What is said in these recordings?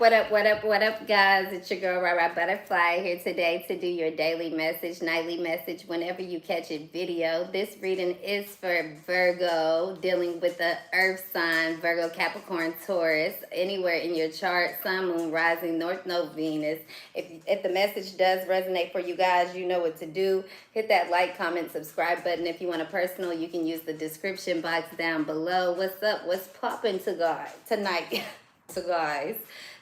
What up, guys? It's your girl, Rara Butterfly, here today to do your daily message, nightly message, whenever you catch a video. This reading is for Virgo, dealing with the earth sign, Virgo, Capricorn, Taurus, anywhere in your chart, sun, moon, rising, north node, Venus. If the message does resonate for you guys, you know what to do. Hit that like, comment, subscribe button. If you want a personal, you can use the description box down below. What's up? What's popping to God tonight? to guys.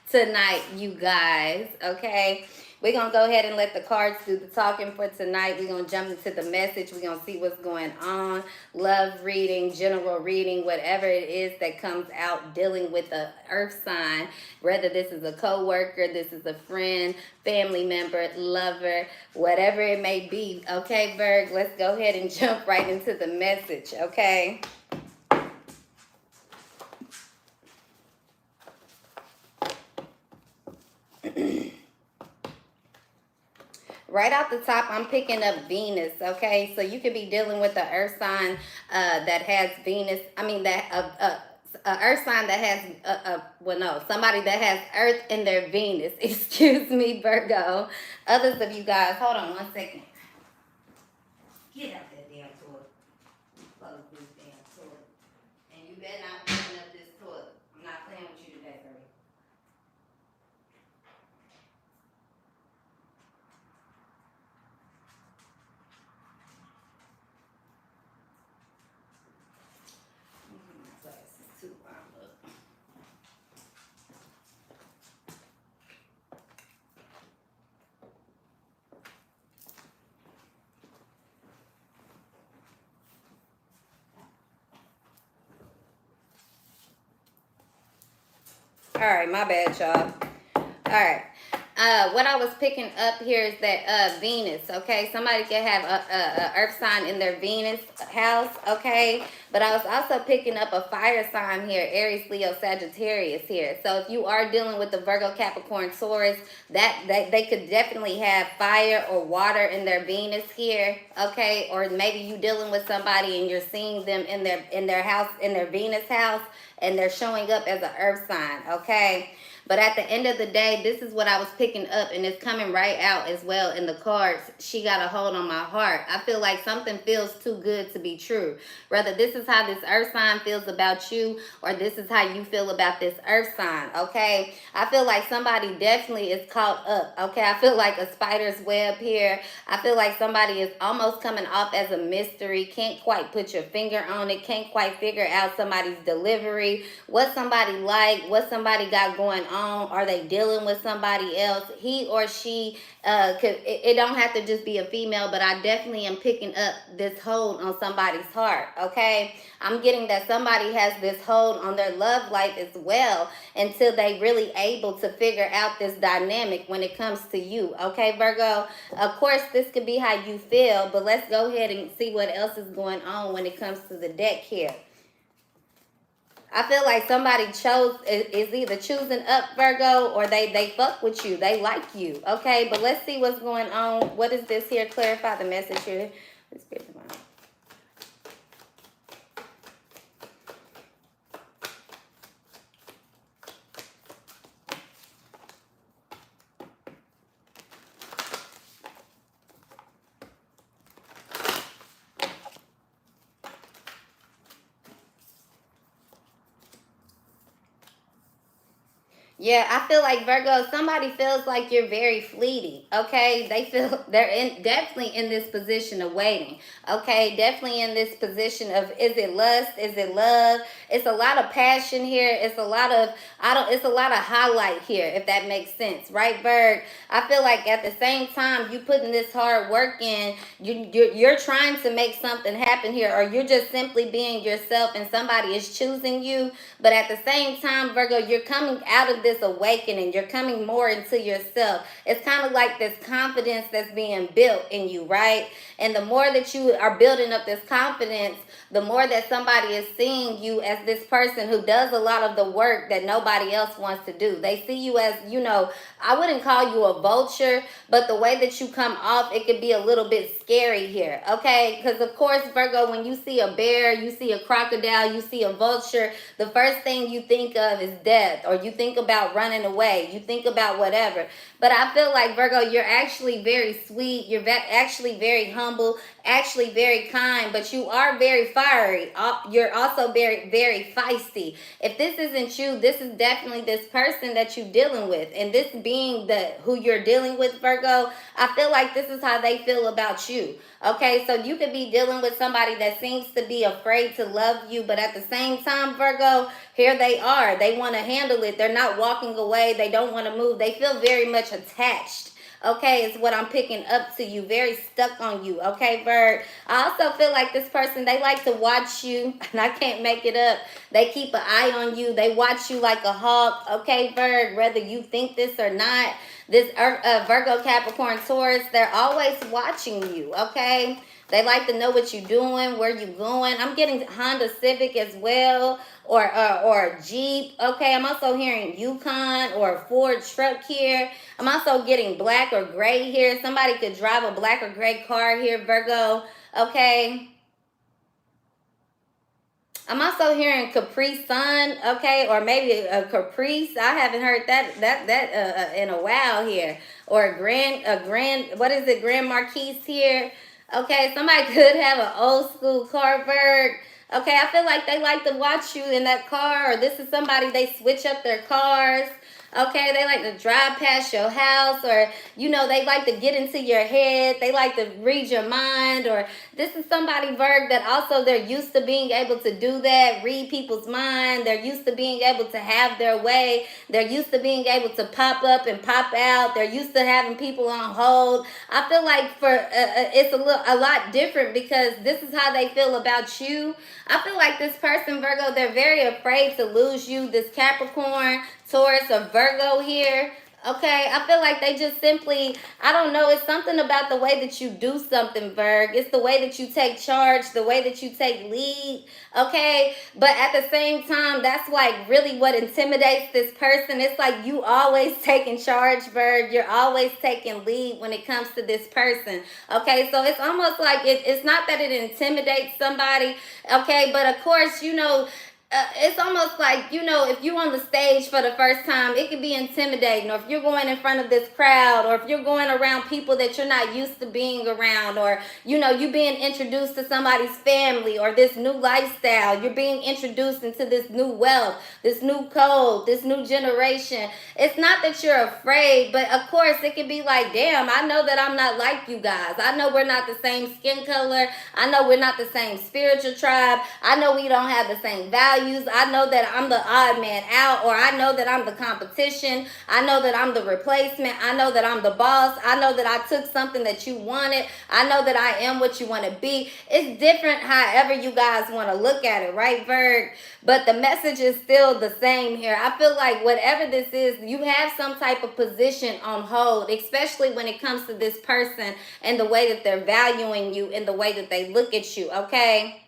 Tonight, you guys, okay? We're going to go ahead and let the cards do the talking for tonight. We're going to jump into the message. We're going to see what's going on. Love reading, general reading, whatever it is that comes out dealing with the earth sign. Whether this is a co-worker, this is a friend, family member, lover, whatever it may be. Okay, Virg, let's go ahead and jump right into the message, okay? Right out the top, I'm picking up Venus, okay? So you could be dealing with the earth sign that has Venus. I mean, earth sign that has, somebody that has earth in their Venus. Excuse me, Virgo. Others of you guys, hold on one second. Get out that damn toilet. Close this damn toilet. And you better not open up this toilet. I'm not playing with you today, Virgo. All right, my bad, y'all. All right. What I was picking up here is that Venus, okay? Somebody can have a earth sign in their Venus house, okay? But I was also picking up a fire sign here, Aries, Leo, Sagittarius here. So if you are dealing with the Virgo, Capricorn, Taurus, that they could definitely have fire or water in their Venus here, okay? Or maybe you dealing with somebody and you're seeing them in their house, in their Venus house, and they're showing up as an earth sign, okay? But at the end of the day, this is what I was picking up, and it's coming right out as well in the cards. She got a hold on my heart. I feel like something feels too good to be true. Whether this is how this earth sign feels about you, or this is how you feel about this earth sign, okay? I feel like somebody definitely is caught up, okay? I feel like a spider's web here. I feel like somebody is almost coming off as a mystery. Can't quite put your finger on it. Can't quite figure out somebody's delivery. What somebody like, what somebody got going on. Are they dealing with somebody else? He or she, it don't have to just be a female, but I definitely am picking up this hold on somebody's heart, okay? I'm getting that somebody has this hold on their love life as well until they really able to figure out this dynamic when it comes to you, okay, Virgo? Of course, this could be how you feel, but let's go ahead and see what else is going on when it comes to the deck here. I feel like somebody is either choosing up, Virgo, or they fuck with you. They like you. Okay, but let's see what's going on. What is this here? Clarify the message here. Yeah, I feel like Virgo, somebody feels like you're very fleeting, okay? They feel definitely in this position of waiting, okay? Definitely in this position of, is it lust? Is it love? It's a lot of passion here. It's a lot of, it's a lot of highlight here, if that makes sense, right, Virg? I feel like at the same time you putting this hard work in, you're trying to make something happen here, or you're just simply being yourself and somebody is choosing you. But at the same time, Virgo, you're coming out of this awakening. You're coming more into yourself. It's kind of like this confidence that's being built in you, right? And the more that you are building up this confidence, the more that somebody is seeing you as this person who does a lot of the work that nobody else wants to do. They see you as, you know, I wouldn't call you a vulture, but the way that you come off, it could be a little bit scary here, okay? Because, of course, Virgo, when you see a bear, you see a crocodile, you see a vulture, the first thing you think of is death, or you think about about running away. You think about whatever. But I feel like, Virgo, you're actually very sweet. You're actually very humble, actually very kind, but you are very fiery. You're also very, very feisty. If this isn't you, this is definitely this person that you're dealing with. And this being who you're dealing with, Virgo, I feel like this is how they feel about you. Okay, so you could be dealing with somebody that seems to be afraid to love you, but at the same time, Virgo, here they are. They want to handle it. They're not walking away. They don't want to move. They feel very much attached. Okay, is what I'm picking up to you. Very stuck on you. Okay, Virg. I also feel like this person, they like to watch you, and I can't make it up. They keep an eye on you. They watch you like a hawk. Okay, Virg, whether you think this or not. This Virgo, Capricorn, Taurus, they're always watching you, okay? They like to know what you're doing, where you're going. I'm getting Honda Civic as well, or Jeep, okay? I'm also hearing Yukon or a Ford truck here. I'm also getting black or gray here. Somebody could drive a black or gray car here, Virgo, okay? I'm also hearing Capri Sun, okay, or maybe a Caprice. I haven't heard that in a while here. Or a Grand, what is it, Grand Marquise here. Okay, somebody could have an old school car, Virg. Okay, I feel like they like to watch you in that car, or this is somebody, they switch up their cars. Okay, they like to drive past your house, or, you know, they like to get into your head. They like to read your mind, or this is somebody, Virg, that also they're used to being able to do that, read people's mind. They're used to being able to have their way. They're used to being able to pop up and pop out. They're used to having people on hold. I feel like it's a lot different because this is how they feel about you. I feel like this person, Virgo, they're very afraid to lose you. This Capricorn, Taurus, or Virgo here, okay? I feel like they just simply, I don't know, it's something about the way that you do something, Virg. It's the way that you take charge, the way that you take lead, okay? But at the same time, that's like really what intimidates this person. It's like you always taking charge, Virg. You're always taking lead when it comes to this person, okay? So it's almost like it's not that it intimidates somebody, okay? But of course, you know, it's almost like, you know, if you're on the stage for the first time, it could be intimidating. Or if you're going in front of this crowd, or if you're going around people that you're not used to being around, or, you know, you being introduced to somebody's family or this new lifestyle, you're being introduced into this new wealth, this new code, this new generation. It's not that you're afraid, but of course it can be like, damn, I know that I'm not like you guys. I know we're not the same skin color. I know we're not the same spiritual tribe. I know we don't have the same values. I know that I'm the odd man out, or I know that I'm the competition. I know that I'm the replacement. I know that I'm the boss. I know that I took something that you wanted. I know that I am what you want to be. It's different however you guys want to look at it, right, Virg? But the message is still the same here. I feel like whatever this is, you have some type of position on hold, especially when it comes to this person and the way that they're valuing you and the way that they look at you, okay?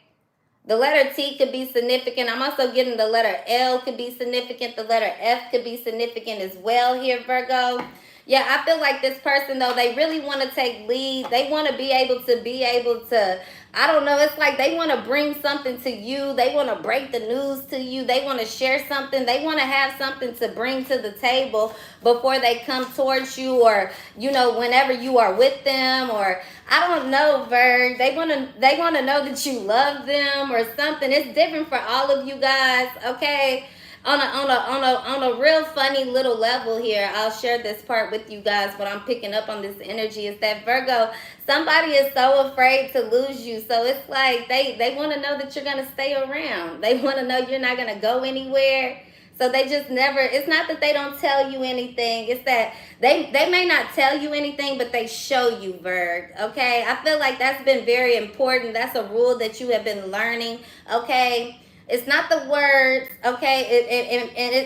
The letter T could be significant. I'm also getting the letter L could be significant. The letter F could be significant as well here, Virgo. Yeah, I feel like this person, though, they really want to take lead. They want to be able to, I don't know, it's like they want to bring something to you. They want to break the news to you. They want to share something. They want to have something to bring to the table before they come towards you, or, you know, whenever you are with them, or I don't know, Virg. They want to know that you love them or something. It's different for all of you guys, okay? On a real funny little level here, I'll share this part with you guys. What I'm picking up on this energy is that, Virgo, somebody is so afraid to lose you. So it's like they want to know that you're going to stay around. They want to know you're not going to go anywhere. So they just never, it's not that they don't tell you anything. It's that they may not tell you anything, but they show you, Virg, okay? I feel like that's been very important. That's a rule that you have been learning, okay? It's not the words, okay?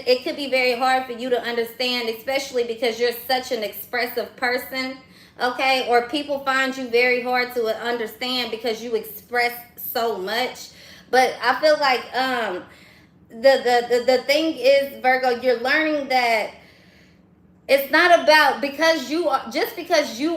It could be very hard for you to understand, especially because you're such an expressive person, okay? Or people find you very hard to understand because you express so much. But I feel like the thing is, Virgo, you're learning that it's not about because you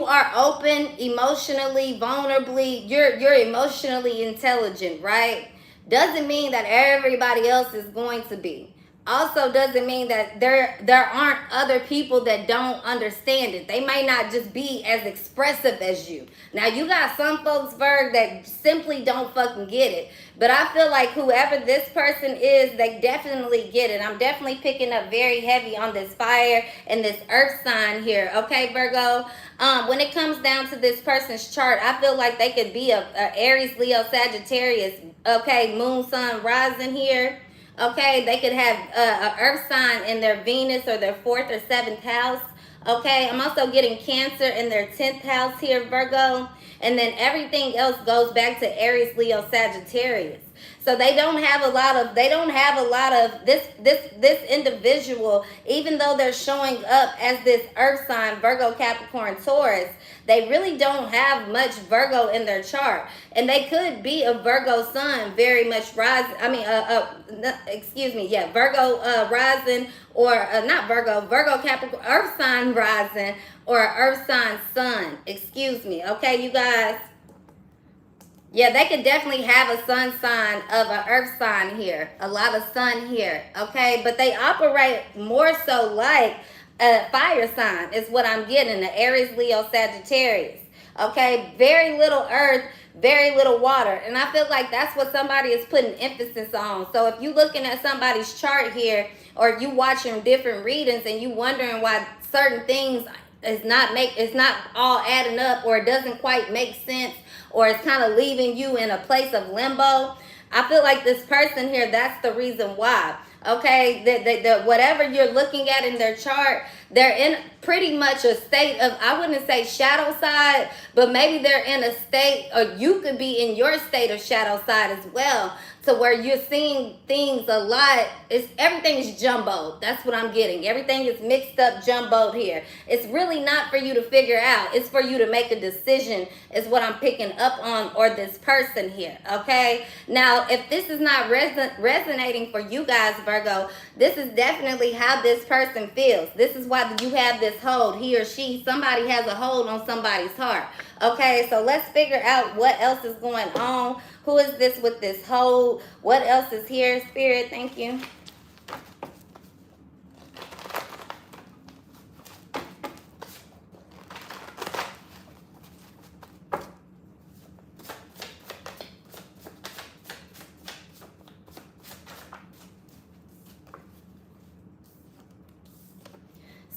are open emotionally, vulnerably, you're emotionally intelligent, right? Doesn't mean that everybody else is going to be. also doesn't mean that there aren't other people that don't understand it. They may not just be as expressive as you. Now you got some folks, Virg, that simply don't fucking get it. But I feel like whoever this person is, they definitely get it. I'm definitely picking up very heavy on this fire and this earth sign here. Okay, Virgo? When it comes down to this person's chart, I feel like they could be a Aries, Leo, Sagittarius. Okay, moon, sun, rising here. Okay, they could have an earth sign in their Venus or their 4th or 7th house. Okay, I'm also getting Cancer in their 10th house here, Virgo. And then everything else goes back to Aries, Leo, Sagittarius. So they don't have a lot of this individual, even though they're showing up as this earth sign, Virgo, Capricorn, Taurus, they really don't have much Virgo in their chart. And they could be a Virgo sun very much rising. I mean, Virgo rising, or not Virgo, Virgo, Capricorn, earth sign rising, or earth sign sun. Excuse me. Okay, you guys. Yeah, they could definitely have a sun sign of an earth sign here. A lot of sun here, okay? But they operate more so like a fire sign is what I'm getting, the Aries, Leo, Sagittarius. Okay, very little earth, very little water. And I feel like that's what somebody is putting emphasis on. So if you're looking at somebody's chart here, or you watching different readings and you wondering why certain things is not all adding up, or it doesn't quite make sense, or it's kind of leaving you in a place of limbo, I feel like this person here, that's the reason why. Okay, the whatever you're looking at in their chart, they're in pretty much a state of, I wouldn't say shadow side, but maybe they're in a state, or you could be in your state of shadow side as well, to where you're seeing things a lot. Everything's jumbled. That's what I'm getting. Everything is mixed up, jumbled here. It's really not for you to figure out. It's for you to make a decision, is what I'm picking up on, or this person here. Okay, now if this is not resonating for you guys, Virgo, this is definitely how this person feels. This is why you have this hold. He or she, somebody has a hold on somebody's heart. Okay, so let's figure out what else is going on. Who is this with this hold? What else is here, Spirit? Thank you.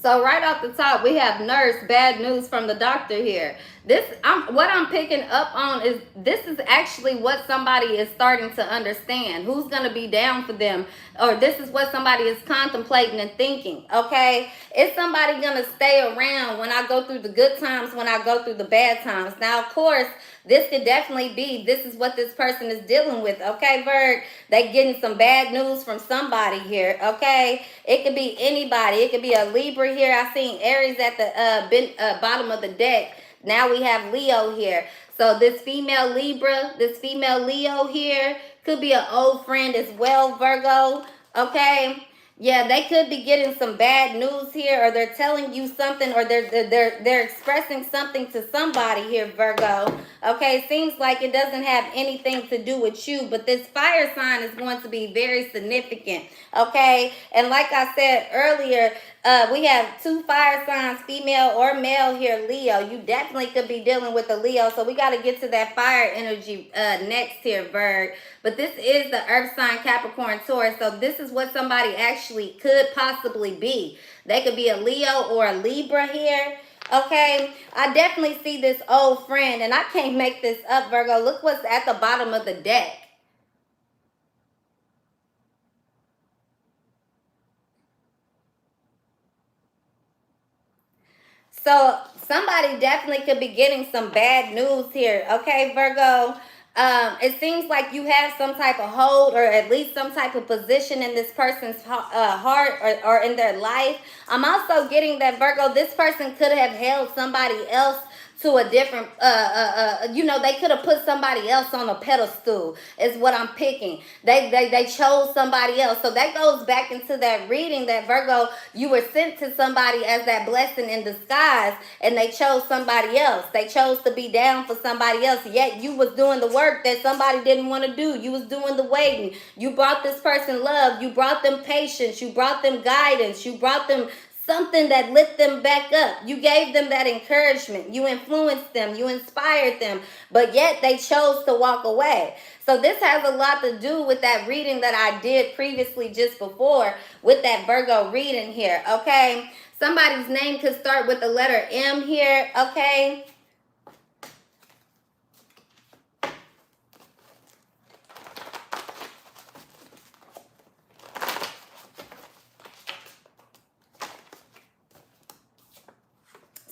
So right off the top, we have nurse, bad news from the doctor here. What I'm picking up on is this is actually what somebody is starting to understand. Who's going to be down for them? Or this is what somebody is contemplating and thinking, okay? Is somebody going to stay around when I go through the good times, when I go through the bad times? Now, of course, this could definitely be, this is what this person is dealing with, okay, Virg? They getting some bad news from somebody here, okay? It could be anybody. It could be a Libra here. I seen Aries at the bottom of the deck. Now we have Leo here. So this female Libra, this female Leo here could be an old friend as well, Virgo, okay? Yeah, they could be getting some bad news here, or they're telling you something, or they're expressing something to somebody here, Virgo. Okay, seems like it doesn't have anything to do with you, but this fire sign is going to be very significant. Okay, and like I said earlier, we have two fire signs, female or male here, Leo. You definitely could be dealing with a Leo, so we got to get to that fire energy next here, Virg. But this is the earth sign, Capricorn, Taurus, so this is what somebody actually could possibly be. They could be a Leo or a Libra here. Okay, I definitely see this old friend, and I can't make this up, Virgo. Look what's at the bottom of the deck. So somebody definitely could be getting some bad news here. Okay, Virgo. It seems like you have some type of hold, or at least some type of position in this person's heart, or in their life. I'm also getting that, Virgo, this person could have held somebody else to a different, you know, they could have put somebody else on a pedestal is what I'm picking. They chose somebody else. So that goes back into that reading that Virgo, you were sent to somebody as that blessing in disguise, and they chose somebody else. They chose to be down for somebody else, yet you was doing the work that somebody didn't want to do. You was doing the waiting. You brought this person love. You brought them patience. You brought them guidance. You brought them something that lit them back up. You gave them that encouragement. You influenced them. You inspired them. But yet they chose to walk away. So this has a lot to do with that reading that I did previously just before with that Virgo reading here, okay? Somebody's name could start with the letter M here, okay?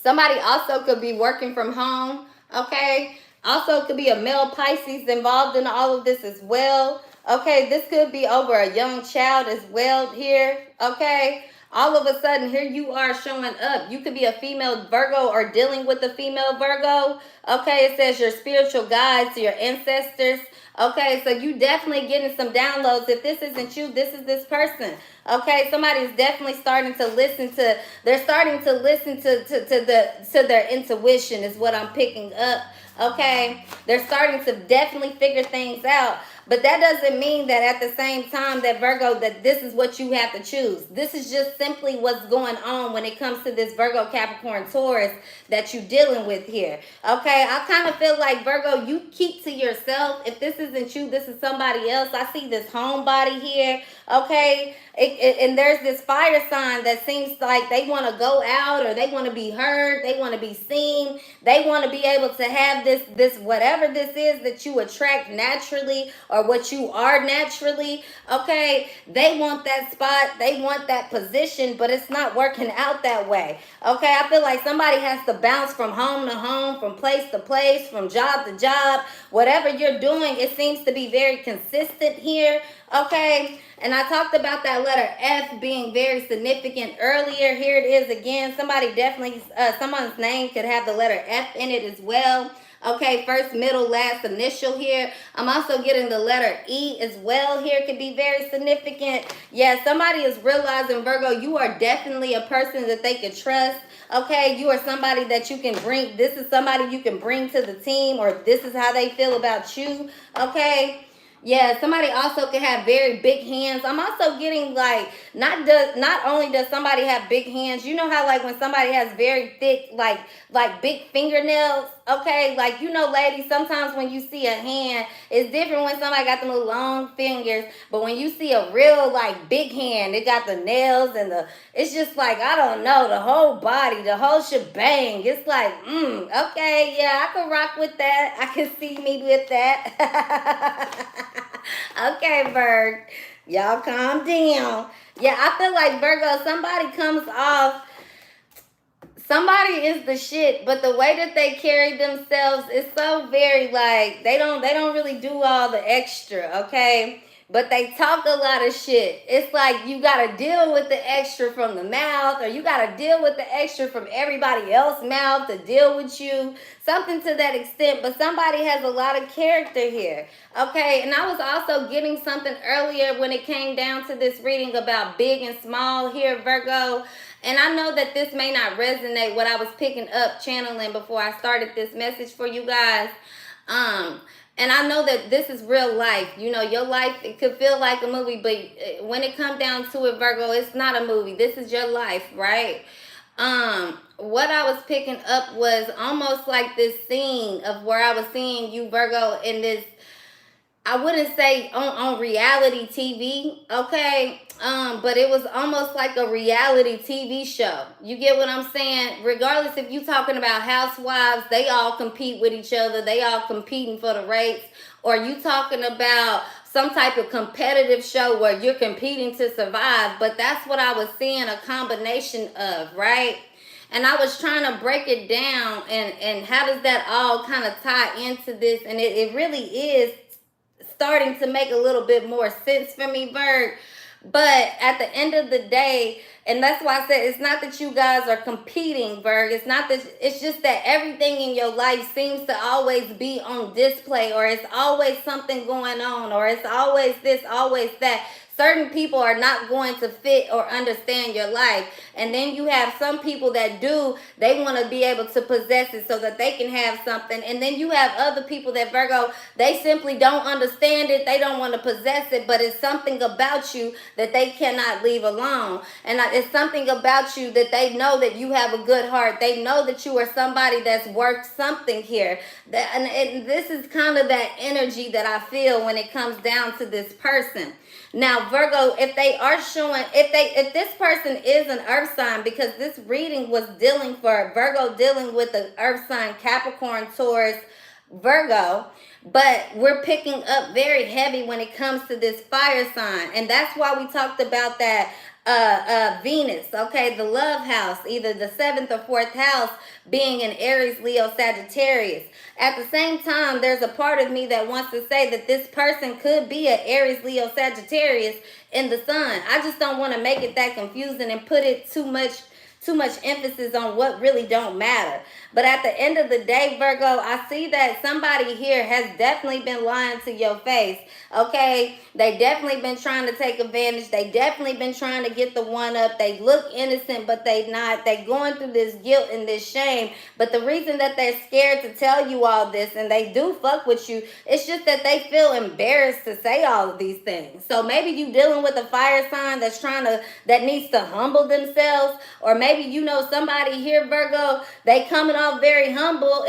Somebody also could be working from home, okay? Also could be a male Pisces involved in all of this as well. Okay, this could be over a young child as well here, okay? All of a sudden, here you are showing up. You could be a female Virgo or dealing with a female Virgo. Okay, it says your spiritual guides, your ancestors. Okay, so you definitely getting some downloads. If this isn't you, this is this person. Okay, somebody's definitely starting to listen to, they're starting to listen to their intuition is what I'm picking up. Okay, they're starting to definitely figure things out. But that doesn't mean that at the same time that Virgo, that this is what you have to choose. This is just simply what's going on when it comes to this Virgo, Capricorn, Taurus that you're dealing with here. Okay, I kind of feel like Virgo, you keep to yourself. If this isn't you, this is somebody else. I see this homebody here. Okay, and there's this fire sign that seems like they want to go out, or they want to be heard, they want to be seen, they want to be able to have this whatever this is that you attract naturally, or what you are naturally. Okay, they want that spot, they want that position, but it's not working out that way. Okay, I feel like somebody has to bounce from home to home, from place to place, from job to job. Whatever you're doing, it seems to be very consistent here. Okay, and I talked about that letter F being very significant earlier. Here it is again. Somebody definitely, someone's name could have the letter F in it as well. Okay, first, middle, last initial here. I'm also getting the letter E as well here. Could be very significant. Yeah, somebody is realizing, Virgo, you are definitely a person that they can trust. Okay, you are somebody that you can bring. This is somebody you can bring to the team, or this is how they feel about you. Okay. Yeah, somebody also can have very big hands. I'm also getting like, not only does somebody have big hands, you know how like when somebody has very thick, like big fingernails, okay? Like, you know, ladies, sometimes when you see a hand, it's different when somebody got them little long fingers, but when you see a real like big hand, it got the nails and it's just like, I don't know, the whole body, the whole shebang. It's like, okay, yeah, I can rock with that. I can see me with that. Okay, Virg. Y'all calm down. Yeah, I feel like, Virgo, somebody comes off, somebody is the shit, but the way that they carry themselves is so very like, they don't really do all the extra, okay? But they talk a lot of shit. It's like you got to deal with the extra from the mouth, or you got to deal with the extra from everybody else's mouth to deal with you. Something to that extent. But somebody has a lot of character here. Okay, and I was also getting something earlier when it came down to this reading about big and small here, Virgo. And I know that this may not resonate what I was picking up, channeling before I started this message for you guys. And I know that this is real life. You know, your life, it could feel like a movie, but when it comes down to it, Virgo, it's not a movie. This is your life, right? What I was picking up was almost like this scene of where I was seeing you, Virgo, in this, I wouldn't say on reality TV, okay? But it was almost like a reality TV show. You get what I'm saying? Regardless if you talking about housewives, they all compete with each other. They all competing for the rates. Or you talking about some type of competitive show where you're competing to survive. But that's what I was seeing a combination of, right? And I was trying to break it down and how does that all kind of tie into this? And it really is starting to make a little bit more sense for me, Virg. But at the end of the day, and that's why I said it's not that you guys are competing, Virg. It's not that, it's just that everything in your life seems to always be on display, or it's always something going on, or it's always this, always that. Certain people are not going to fit or understand your life. And then you have some people that do, they want to be able to possess it so that they can have something. And then you have other people that, Virgo, they simply don't understand it. They don't want to possess it, but it's something about you that they cannot leave alone. And it's something about you that they know that you have a good heart. They know that you are somebody that's worth something here. And this is kind of that energy that I feel when it comes down to this person. Now, Virgo, if they are showing, if this person is an earth sign, because this reading was dealing for Virgo, dealing with the earth sign, Capricorn, Taurus, Virgo, but we're picking up very heavy when it comes to this fire sign. And that's why we talked about that Venus, okay, the love house, either the 7th or 4th house being an Aries, Leo, Sagittarius. At the same time, there's a part of me that wants to say that this person could be an Aries, Leo, Sagittarius in the sun. I just don't want to make it that confusing and put it too much emphasis on what really don't matter. But at the end of the day, Virgo, I see that somebody here has definitely been lying to your face, okay? They definitely been trying to take advantage. They definitely been trying to get the one up. They look innocent, but they not. They going through this guilt and this shame. But the reason that they're scared to tell you all this, and they do fuck with you, it's just that they feel embarrassed to say all of these things. So maybe you dealing with a fire sign that needs to humble themselves, or maybe you know somebody here, Virgo, they coming off very humble,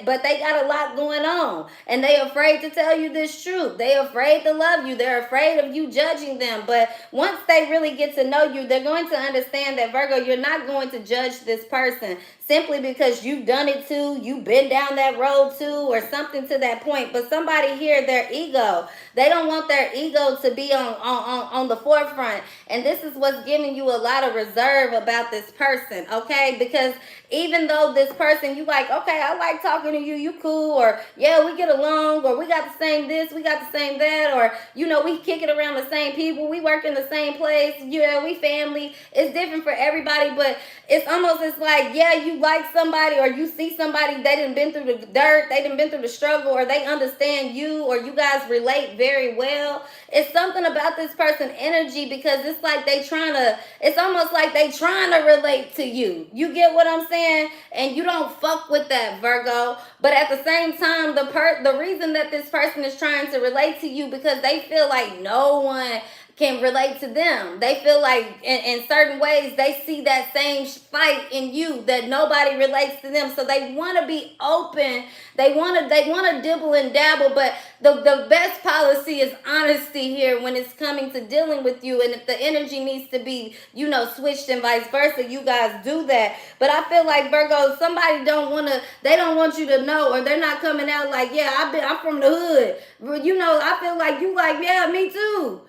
but they got a lot going on, and they afraid to tell you this truth. They afraid to love you. They're afraid of you judging them. But once they really get to know you, they're going to understand that, Virgo, you're not going to judge this person simply because you've done it too, you've been down that road too, or something to that point. But somebody here, their ego, they don't want their ego to be on the forefront. And this is what's giving you a lot of reserve about this person, okay? Because even though this person, you like, okay, I like talking to you, you cool, or yeah, we get along, or we got the same this, we got the same that, or, you know, we kick it around the same people, we work in the same place, yeah, we family. It's different for everybody, but it's almost, it's like, yeah, you like somebody, or you see somebody, they done been through the dirt, they done been through the struggle, or they understand you, or you guys relate very well. It's something about this person energy, because it's like it's almost like they trying to relate to you. You get what I'm saying? And you don't fuck with that, Virgo. But at the same time, the reason that this person is trying to relate to you, because they feel like no one can relate to them. They feel like in certain ways they see that same fight in you, that nobody relates to them. So they want to be open. They want to dibble and dabble, but the best policy is honesty here when it's coming to dealing with you. And if the energy needs to be, you know, switched and vice versa, you guys do that. But I feel like, Virgo, somebody they don't want you to know, or they're not coming out like, yeah, I'm from the hood. You know, I feel like you like, yeah, me too.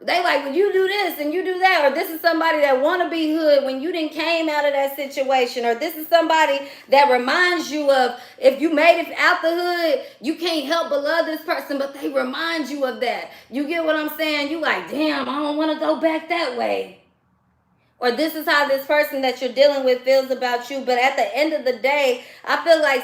They like, well, you do this and you do that, or this is somebody that want to be hood when you didn't came out of that situation, or this is somebody that reminds you of, if you made it out the hood, you can't help but love this person, but they remind you of that. You get what I'm saying? You like, damn, I don't want to go back that way. Or this is how this person that you're dealing with feels about you. But at the end of the day, I feel like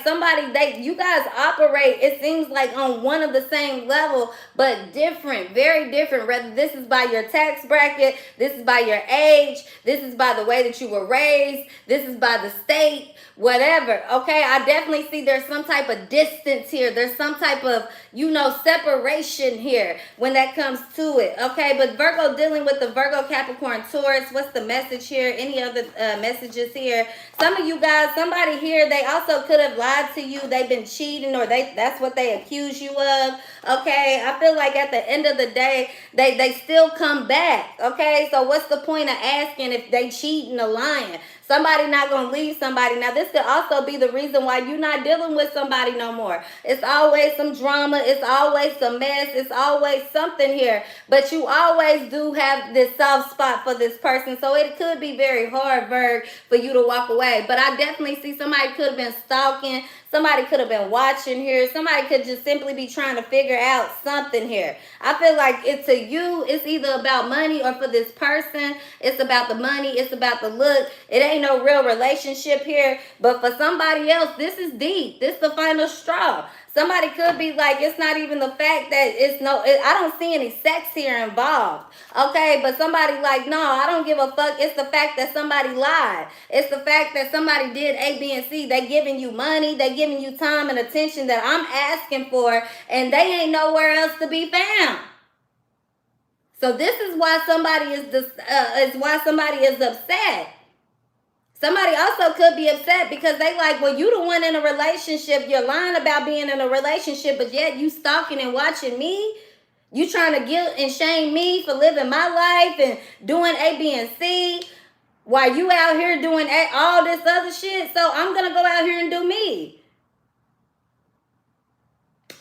you guys operate, it seems like, on one of the same level, but different, very different. Whether this is by your tax bracket, this is by your age, this is by the way that you were raised, this is by the state, whatever, okay? I definitely see there's some type of distance here. There's some type of, you know, separation here when that comes to it, okay? But Virgo, dealing with the Virgo, Capricorn, Taurus, what's the message here? Any other messages here? Some of you guys, somebody here, they also could have lied to you. They've been cheating, or that's what they accuse you of, okay? I feel like at the end of the day, they still come back, okay? So what's the point of asking if they cheating or lying? Somebody not going to leave somebody. Now, this could also be the reason why you're not dealing with somebody no more. It's always some drama. It's always some mess. It's always something here. But you always do have this soft spot for this person. So it could be very hard, Virg, for you to walk away. But I definitely see somebody could have been stalking. Somebody could have been watching here. Somebody could just simply be trying to figure out something here. I feel like it's to you, it's either about money, or for this person, it's about the money, it's about the look. It ain't no real relationship here. But for somebody else, this is deep. This is the final straw. Somebody could be like, it's not even the fact that I don't see any sex here involved. Okay, but somebody like, no, I don't give a fuck. It's the fact that somebody lied. It's the fact that somebody did A, B, and C. They giving you money. They giving you time and attention that I'm asking for, and they ain't nowhere else to be found. So this is why somebody is upset. Somebody also could be upset because they like, well, you the one in a relationship. You're lying about being in a relationship, but yet you stalking and watching me. You trying to guilt and shame me for living my life and doing A, B, and C while you out here doing all this other shit. So I'm going to go out here and do me.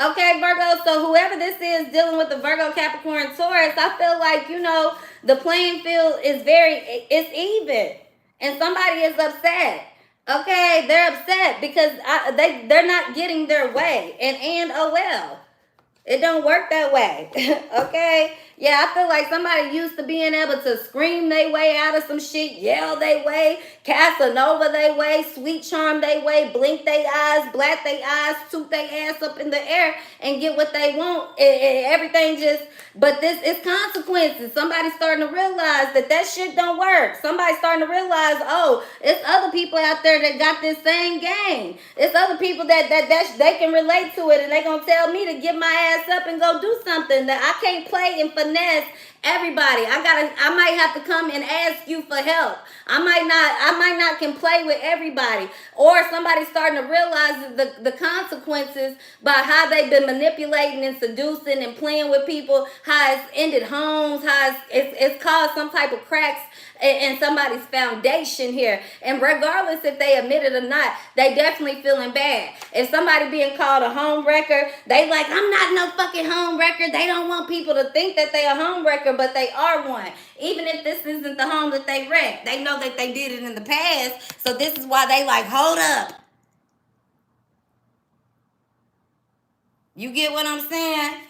Okay, Virgo, so whoever this is dealing with the Virgo, Capricorn, Taurus, I feel like, you know, the playing field is it's even. And somebody is upset. Okay, they're upset because they're not getting their way. And oh well, it don't work that way. Okay? Yeah, I feel like somebody used to being able to scream their way out of some shit, yell their way, Casanova their way, sweet charm their way, blink their eyes, black their eyes, toot their ass up in the air and get what they want. And everything just, but this is consequences. Somebody's starting to realize that shit don't work. Somebody's starting to realize, oh, it's other people out there that got this same game. It's other people that they can relate to it, and they gonna tell me to get my ass up and go do something that I can't play and finesse everybody. I might have to come and ask you for help. I might not can play with everybody. Or somebody's starting to realize the consequences by how they've been manipulating and seducing and playing with people, how it's ended homes, how it's caused some type of cracks in somebody's foundation here. And regardless if they admit it or not, they definitely feeling bad. If somebody being called a home wrecker, they like, I'm not no fucking home wrecker. They don't want people to think that they a home wrecker, but they are one. Even if this isn't the home that they wrecked, they know that they did it in the past. So this is why they like, hold up. You get what I'm saying?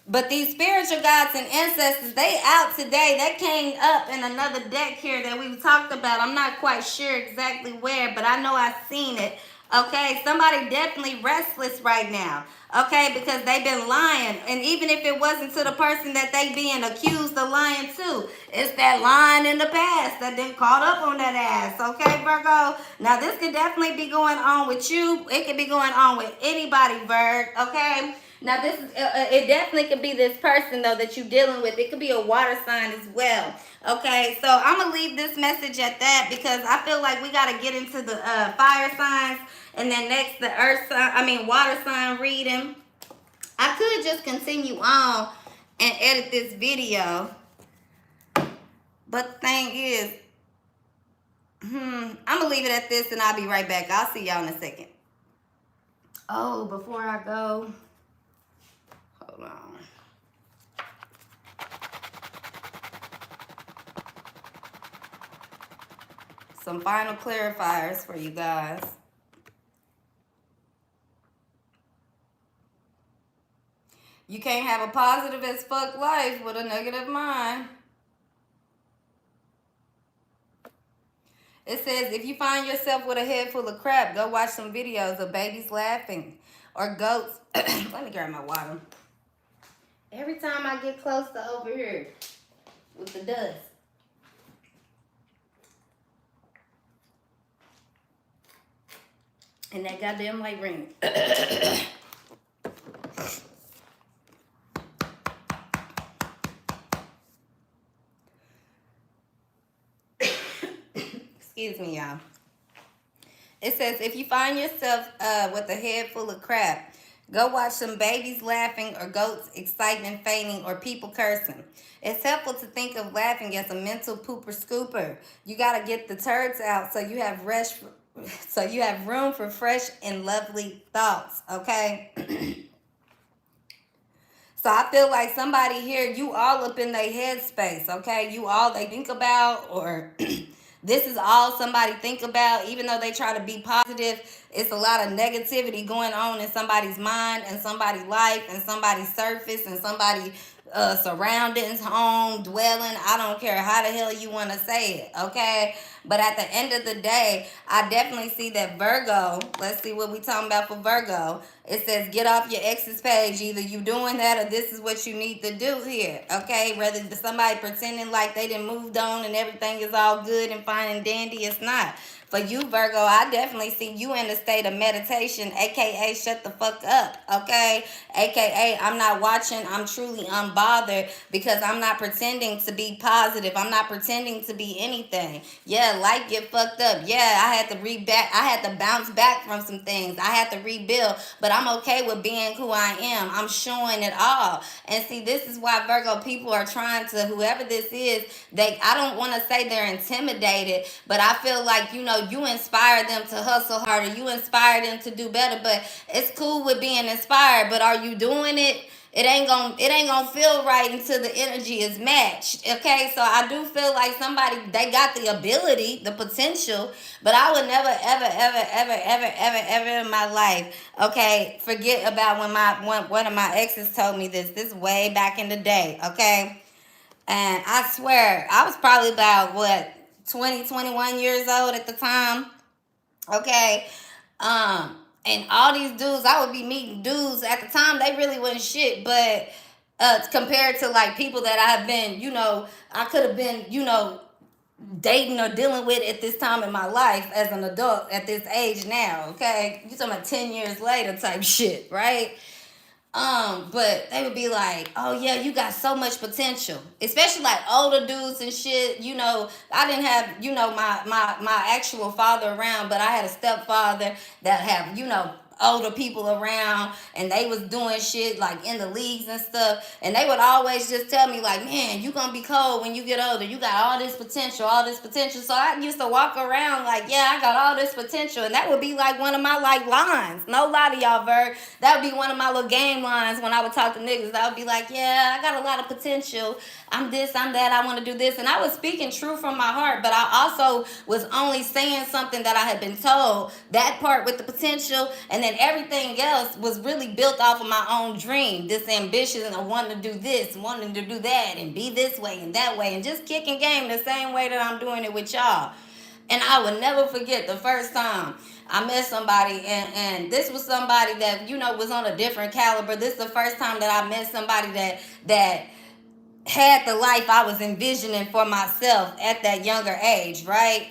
But these spiritual gods and ancestors, they out today. They came up in another deck here that we've talked about. I'm not quite sure exactly where, but I know I've seen it. Okay, somebody definitely restless right now. Okay, because they've been lying. And even if it wasn't to the person that they being accused of lying to, it's that lying in the past that then caught up on that ass. Okay, Virgo? Now, this could definitely be going on with you. It could be going on with anybody, Virg. Okay? Now, this is it definitely could be this person, though, that you're dealing with. It could be a water sign as well. Okay, so I'm going to leave this message at that because I feel like we got to get into the fire signs and then next the water sign reading. I could just continue on and edit this video. But the thing is, I'm going to leave it at this and I'll be right back. I'll see y'all in a second. Oh, before I go... Hold on. Some final clarifiers for you guys. You can't have a positive as fuck life with a negative mind. It says, if you find yourself with a head full of crap, go watch some videos of babies laughing or goats. Let me grab my water. Every time I get close to over here with the dust. And that goddamn light ring. Excuse me, y'all. It says, if you find yourself with a head full of crap, Go watch some babies laughing or goats excitement fainting or people cursing. It's helpful to think of laughing as a mental pooper scooper. You gotta get the turds out so you have so you have room for fresh and lovely thoughts, okay? So I feel like somebody here, you all up in their headspace, okay? You all they think about, or this is all somebody think about, even though they try to be positive. It's a lot of negativity going on in somebody's mind and somebody's life and somebody's surface and somebody's surroundings, home, dwelling. I don't care how the hell you want to say it, okay? But at the end of the day, I definitely see that Virgo, let's see what we talking about for Virgo. It says get off your ex's page. Either you doing that or this is what you need to do here, okay? Rather than somebody pretending like they done moved on and everything is all good and fine and dandy, it's not. For you, Virgo, I definitely see you in a state of meditation, aka shut the fuck up, okay? Aka I'm not watching, I'm truly unbothered because I'm not pretending to be positive. I'm not pretending to be anything. Yeah, life get fucked up. Yeah, I had to bounce back from some things. I had to rebuild, but I'm okay with being who I am. I'm showing it all. And see, this is why Virgo people are trying to, whoever this is, I don't want to say they're intimidated, but I feel like, you inspire them to hustle harder. You inspire them to do better, but it's cool with being inspired, but are you doing it? It ain't gonna feel right until the energy is matched. Okay, so I do feel like they got the ability, the potential, but I would never, ever, ever, ever, ever, ever, ever in my life, okay, forget about when one of my exes told me this. This way back in the day, okay, and I swear I was probably about 20, 21 years old at the time, okay. And all these dudes, I would be meeting dudes at the time, they really wasn't shit, but compared to like people that I have been, I could have been, dating or dealing with at this time in my life as an adult at this age now, okay? You talking about 10 years later type shit, right? But they would be like, oh yeah, you got so much potential. Especially like older dudes and shit, I didn't have, my actual father around, but I had a stepfather that have, older people around, and they was doing shit like in the leagues and stuff, and they would always just tell me like, man, you gonna be cold when you get older. You got all this potential, all this potential. So I used to walk around like, yeah, I got all this potential, and that would be like one of my like lines. No lie to y'all, Virg. That would be one of my little game lines when I would talk to niggas. I would be like, yeah, I got a lot of potential. I'm this, I'm that, I want to do this. And I was speaking true from my heart, but I also was only saying something that I had been told. That part with the potential, and then everything else was really built off of my own dream. This ambition and wanting to do this, wanting to do that, and be this way and that way, and just kicking game the same way that I'm doing it with y'all. And I will never forget the first time I met somebody, and this was somebody that, was on a different caliber. This is the first time that I met somebody that had the life I was envisioning for myself at that younger age, right?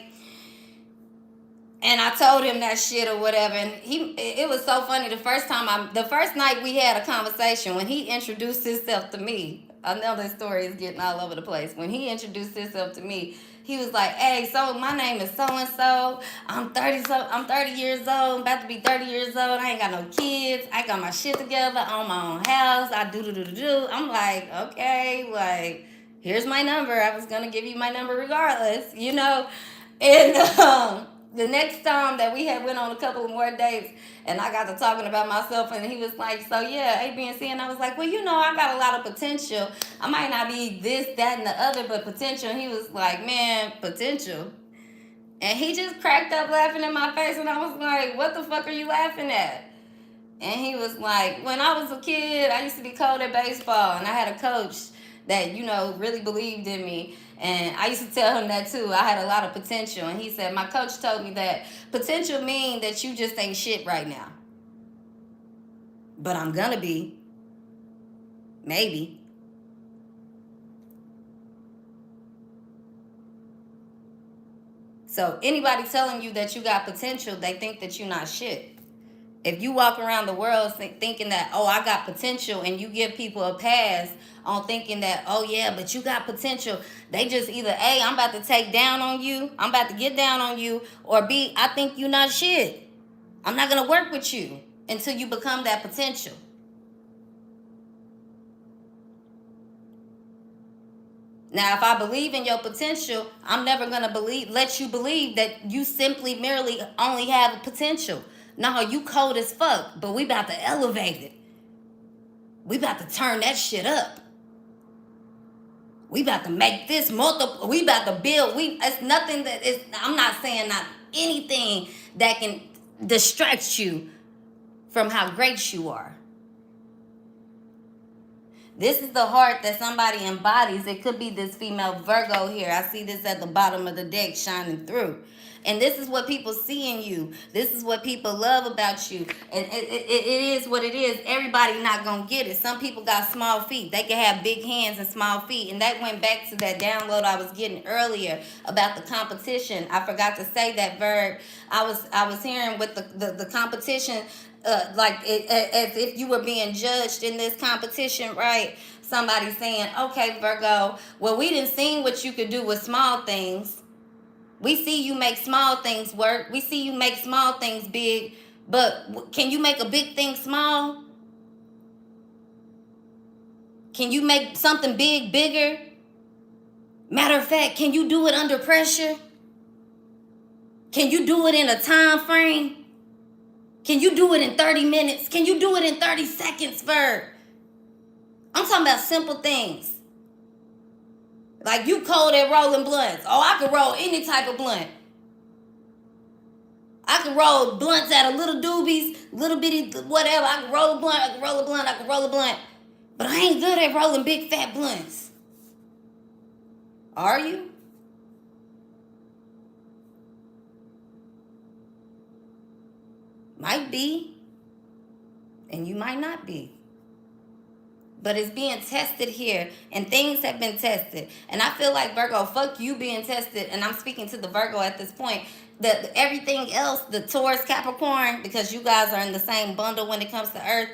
And I told him that shit or whatever, and it was so funny. The first night we had a conversation, when he introduced himself to me, I know this story is getting all over the place. When he introduced himself to me, he was like, hey, so my name is so-and-so. I'm 30 years old. I'm about to be 30 years old. I ain't got no kids. I got my shit together. I own my own house. I do. I'm like, okay, like, here's my number. I was going to give you my number regardless, And the next time that we had went on a couple of more dates, and I got to talking about myself, and he was like, so yeah, A, B, and C. And I was like, well, I got a lot of potential. I might not be this, that, and the other, but potential. And he was like, man, potential. And he just cracked up laughing in my face, and I was like, what the fuck are you laughing at? And he was like, when I was a kid, I used to be cold at baseball, and I had a coach that, really believed in me. And I used to tell him that too. I had a lot of potential. And he said, my coach told me that potential means that you just ain't shit right now. But I'm gonna be. Maybe. So anybody telling you that you got potential, they think that you're not shit. If you walk around the world thinking that, oh, I got potential, and you give people a pass on thinking that, oh, yeah, but you got potential, they just either, A, I'm about to take down on you, I'm about to get down on you, or B, I think you not shit. I'm not going to work with you. until you become that potential. Now, if I believe in your potential, I'm never going to let you believe that you simply merely only have potential. No, you cold as fuck, but we about to elevate it. We about to turn that shit up. We about to make this multiple. We about to build. It's nothing that is, I'm not saying not anything that can distract you from how great you are. This is the heart that somebody embodies. It could be this female Virgo here. I see this at the bottom of the deck shining through. And this is what people see in you. This is what people love about you. And it is what it is. Everybody not going to get it. Some people got small feet. They can have big hands and small feet. And that went back to that download I was getting earlier about the competition. I forgot to say that, Virg. I was hearing with the competition, as if you were being judged in this competition, right? Somebody saying, okay, Virgo, well, we didn't see what you could do with small things. We see you make small things work. We see you make small things big. But can you make a big thing small? Can you make something big bigger? Matter of fact, can you do it under pressure? Can you do it in a time frame? Can you do it in 30 minutes? Can you do it in 30 seconds, Virg? I'm talking about simple things. Like you cold at rolling blunts. Oh, I could roll any type of blunt. I could roll blunts out of little doobies, little bitty whatever. I could roll a blunt, I could roll a blunt, I could roll a blunt. But I ain't good at rolling big fat blunts. Are you? Might be. And you might not be. But it's being tested here, and things have been tested. And I feel like, Virgo, fuck you being tested, and I'm speaking to the Virgo at this point. Everything else, the Taurus, Capricorn, because you guys are in the same bundle when it comes to Earth,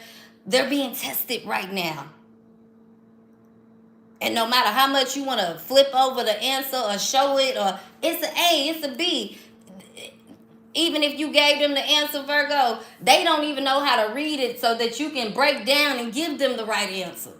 they're being tested right now. And no matter how much you want to flip over the answer or show it, or it's an A, it's a B. Even if you gave them the answer, Virgo, they don't even know how to read it so that you can break down and give them the right answer.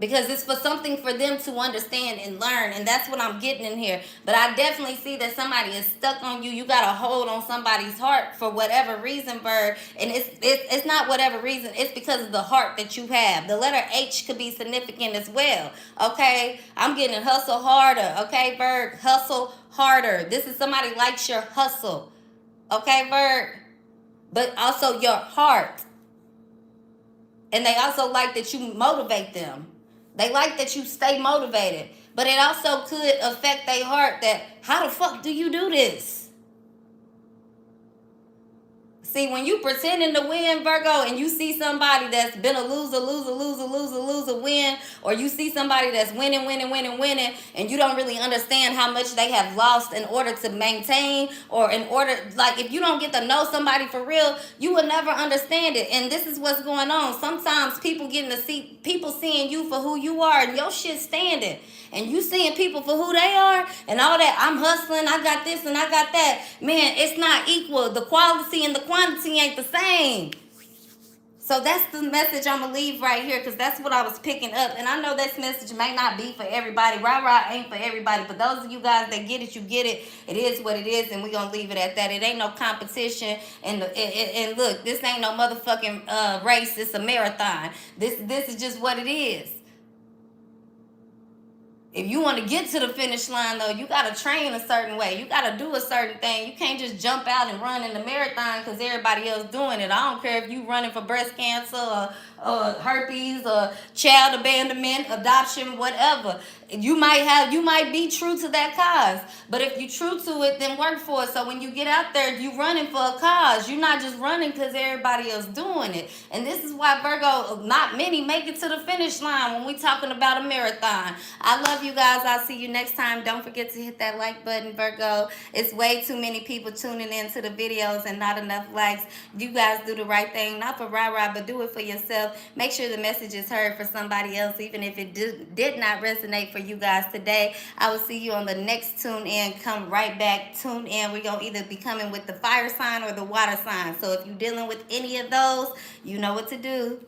Because it's for something for them to understand and learn. And that's what I'm getting in here. But I definitely see that somebody is stuck on you. You got a hold on somebody's heart for whatever reason, Virg. And it's not whatever reason. It's because of the heart that you have. The letter H could be significant as well. Okay? I'm getting hustle harder. Okay, Virg? Hustle harder. This is somebody likes your hustle. Okay, Virg? But also your heart. And they also like that you motivate them. They like that you stay motivated. But it also could affect their heart that, how the fuck do you do this? See, when you pretending to win, Virgo, and you see somebody that's been a loser, win, or you see somebody that's winning, and you don't really understand how much they have lost in order to maintain, or in order, like, if you don't get to know somebody for real, you will never understand it. And this is what's going on. Sometimes people getting to see, people seeing you for who you are, and your shit standing. And you seeing people for who they are and all that. I'm hustling, I got this and I got that. Man, it's not equal. The quality and the quantity ain't the same. So that's the message I'm going to leave right here, because that's what I was picking up. And I know this message may not be for everybody. Rah-rah ain't for everybody. But those of you guys that get it, you get it. It is what it is, and we're going to leave it at that. It ain't no competition. And look, this ain't no motherfucking race. It's a marathon. This is just what it is. If you want to get to the finish line, though, you got to train a certain way. You got to do a certain thing. You can't just jump out and run in the marathon because everybody else doing it. I don't care if you running for breast cancer or herpes or child abandonment, adoption, whatever. You might be true to that cause. But if you true to it, then work for it. So when you get out there, you running for a cause. You're not just running because everybody else doing it. And this is why, Virgo, not many make it to the finish line when we talking about a marathon. I love love you guys. I'll see you next time. Don't forget to hit that like button, Virgo. It's way too many people tuning into the videos and not enough likes. You guys do the right thing, not for rah-rah, but do it for yourself. Make sure the message is heard for somebody else, even if it did not resonate for you guys today. I will see you on the next tune in. Come right back, tune in. We're going to either be coming with the fire sign or the water sign. So if you're dealing with any of those, you know what to do.